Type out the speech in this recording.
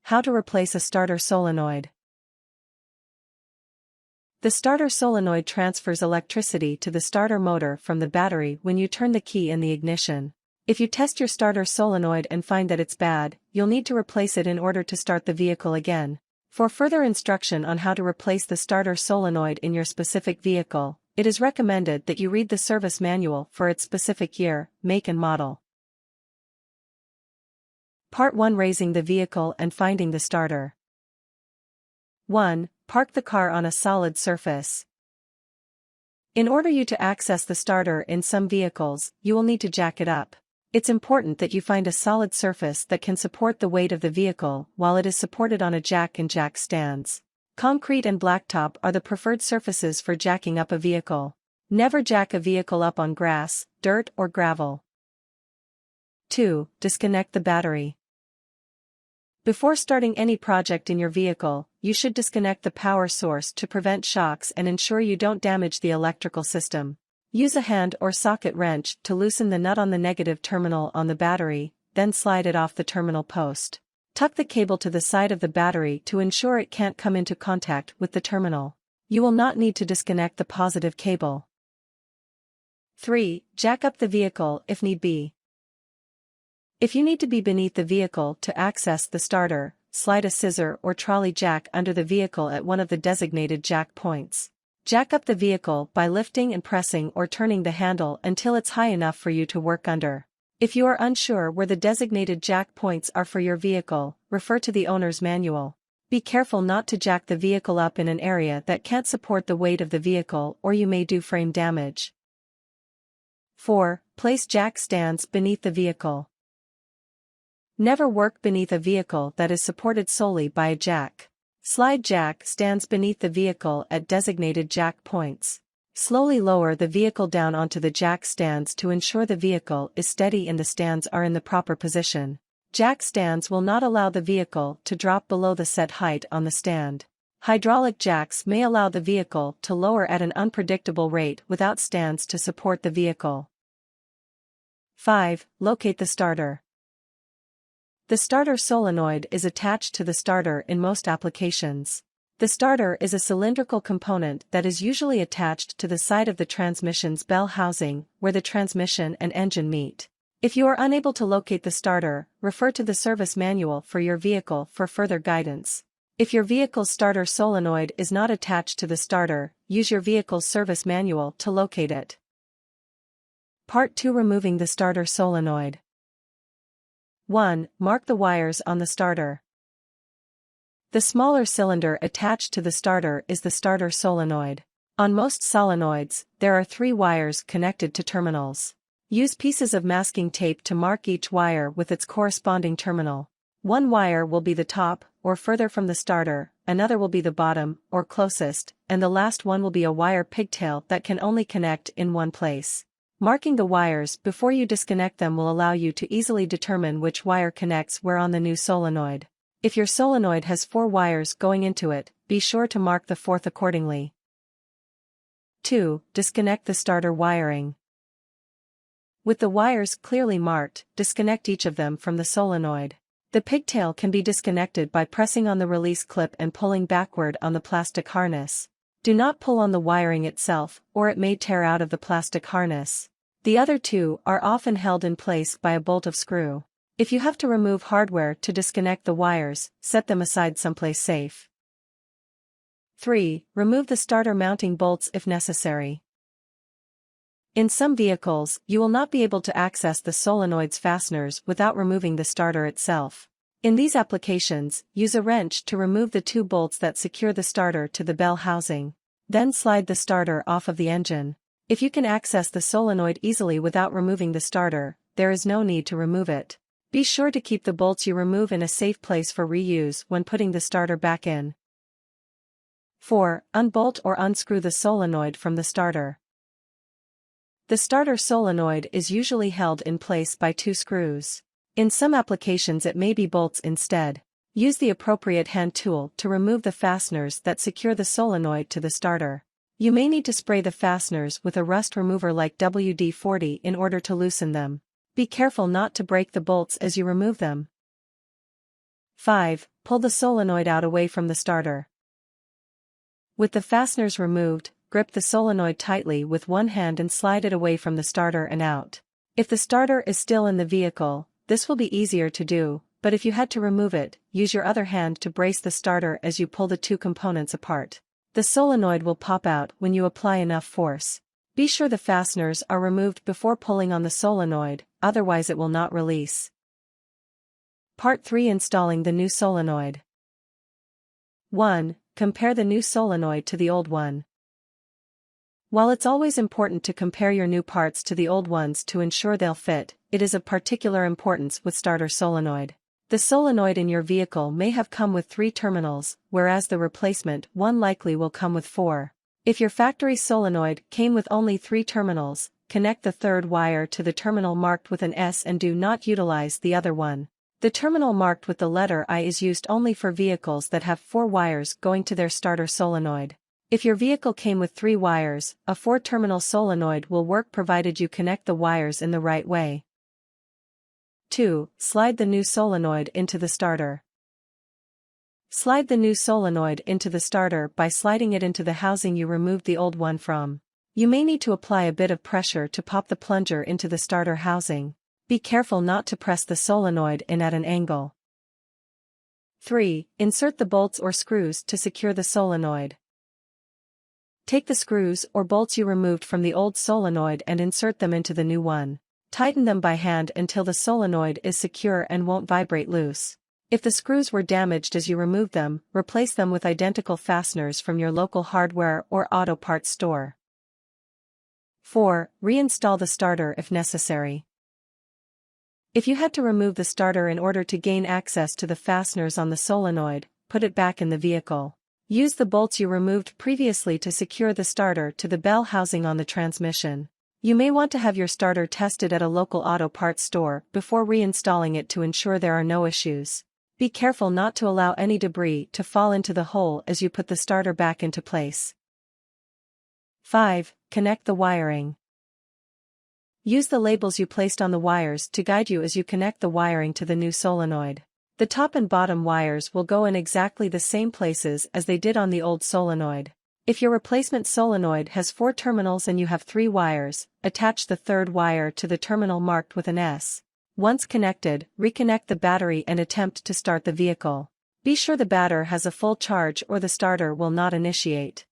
How to replace a starter solenoid. The starter solenoid transfers electricity to the starter motor from the battery when you turn the key in the ignition. If you test your starter solenoid and find that it's bad, you'll need to replace it in order to start the vehicle again. For further instruction on how to replace the starter solenoid in your specific vehicle, it is recommended that you read the service manual for its specific year, make and model. Part 1: Raising the vehicle and finding the starter. 1. Park the car on a solid surface. In order you to access the starter in some vehicles, you will need to jack it up. It's important that you find a solid surface that can support the weight of the vehicle while it is supported on a jack and jack stands. Concrete and blacktop are the preferred surfaces for jacking up a vehicle. Never jack a vehicle up on grass, dirt or gravel. 2. Disconnect the battery. Before starting any project in your vehicle, you should disconnect the power source to prevent shocks and ensure you don't damage the electrical system. Use a hand or socket wrench to loosen the nut on the negative terminal on the battery, then slide it off the terminal post. Tuck the cable to the side of the battery to ensure it can't come into contact with the terminal. You will not need to disconnect the positive cable. 3. Jack up the vehicle if need be. If you need to be beneath the vehicle to access the starter, slide a scissor or trolley jack under the vehicle at one of the designated jack points. Jack up the vehicle by lifting and pressing or turning the handle until it's high enough for you to work under. If you are unsure where the designated jack points are for your vehicle, refer to the owner's manual. Be careful not to jack the vehicle up in an area that can't support the weight of the vehicle or you may do frame damage. 4. Place jack stands beneath the vehicle. Never work beneath a vehicle that is supported solely by a jack. Slide jack stands beneath the vehicle at designated jack points. Slowly lower the vehicle down onto the jack stands to ensure the vehicle is steady and the stands are in the proper position. Jack stands will not allow the vehicle to drop below the set height on the stand. Hydraulic jacks may allow the vehicle to lower at an unpredictable rate without stands to support the vehicle. 5. Locate the starter. The starter solenoid is attached to the starter in most applications. The starter is a cylindrical component that is usually attached to the side of the transmission's bell housing, where the transmission and engine meet. If you are unable to locate the starter, refer to the service manual for your vehicle for further guidance. If your vehicle's starter solenoid is not attached to the starter, use your vehicle's service manual to locate it. Part 2: Removing the starter solenoid. 1. Mark the wires on the starter. The smaller cylinder attached to the starter is the starter solenoid. On most solenoids, there are 3 wires connected to terminals. Use pieces of masking tape to mark each wire with its corresponding terminal. One wire will be the top, or further from the starter, another will be the bottom, or closest, and the last one will be a wire pigtail that can only connect in one place. Marking the wires before you disconnect them will allow you to easily determine which wire connects where on the new solenoid. If your solenoid has 4 wires going into it, be sure to mark the 4th accordingly. 2. Disconnect the starter wiring. With the wires clearly marked, disconnect each of them from the solenoid. The pigtail can be disconnected by pressing on the release clip and pulling backward on the plastic harness. Do not pull on the wiring itself, or it may tear out of the plastic harness. The other 2 are often held in place by a bolt of screw. If you have to remove hardware to disconnect the wires, set them aside someplace safe. 3. Remove the starter mounting bolts if necessary. In some vehicles, you will not be able to access the solenoid's fasteners without removing the starter itself. In these applications, use a wrench to remove the 2 bolts that secure the starter to the bell housing. Then slide the starter off of the engine. If you can access the solenoid easily without removing the starter, there is no need to remove it. Be sure to keep the bolts you remove in a safe place for reuse when putting the starter back in. 4. Unbolt or unscrew the solenoid from the starter. The starter solenoid is usually held in place by 2 screws. In some applications it may be bolts instead. Use the appropriate hand tool to remove the fasteners that secure the solenoid to the starter. You may need to spray the fasteners with a rust remover like WD-40 in order to loosen them. Be careful not to break the bolts as you remove them. 5. Pull the solenoid out away from the starter. With the fasteners removed, grip the solenoid tightly with one hand and slide it away from the starter and out. If the starter is still in the vehicle, this will be easier to do, but if you had to remove it, use your other hand to brace the starter as you pull the two components apart. The solenoid will pop out when you apply enough force. Be sure the fasteners are removed before pulling on the solenoid, otherwise it will not release. Part 3: Installing the new solenoid. 1. Compare the new solenoid to the old one. While it's always important to compare your new parts to the old ones to ensure they'll fit, it is of particular importance with starter solenoid. The solenoid in your vehicle may have come with 3 terminals, whereas the replacement one likely will come with 4. If your factory solenoid came with only 3 terminals, connect the third wire to the terminal marked with an S and do not utilize the other one. The terminal marked with the letter I is used only for vehicles that have 4 wires going to their starter solenoid. If your vehicle came with 3 wires, a 4-terminal solenoid will work provided you connect the wires in the right way. 2. Slide the new solenoid into the starter. Slide the new solenoid into the starter by sliding it into the housing you removed the old one from. You may need to apply a bit of pressure to pop the plunger into the starter housing. Be careful not to press the solenoid in at an angle. 3. Insert the bolts or screws to secure the solenoid. Take the screws or bolts you removed from the old solenoid and insert them into the new one. Tighten them by hand until the solenoid is secure and won't vibrate loose. If the screws were damaged as you removed them, replace them with identical fasteners from your local hardware or auto parts store. 4. Reinstall the starter if necessary. If you had to remove the starter in order to gain access to the fasteners on the solenoid, put it back in the vehicle. Use the bolts you removed previously to secure the starter to the bell housing on the transmission. You may want to have your starter tested at a local auto parts store before reinstalling it to ensure there are no issues. Be careful not to allow any debris to fall into the hole as you put the starter back into place. 5. Connect the wiring. Use the labels you placed on the wires to guide you as you connect the wiring to the new solenoid. The top and bottom wires will go in exactly the same places as they did on the old solenoid. If your replacement solenoid has 4 terminals and you have 3 wires, attach the third wire to the terminal marked with an S. Once connected, reconnect the battery and attempt to start the vehicle. Be sure the battery has a full charge or the starter will not initiate.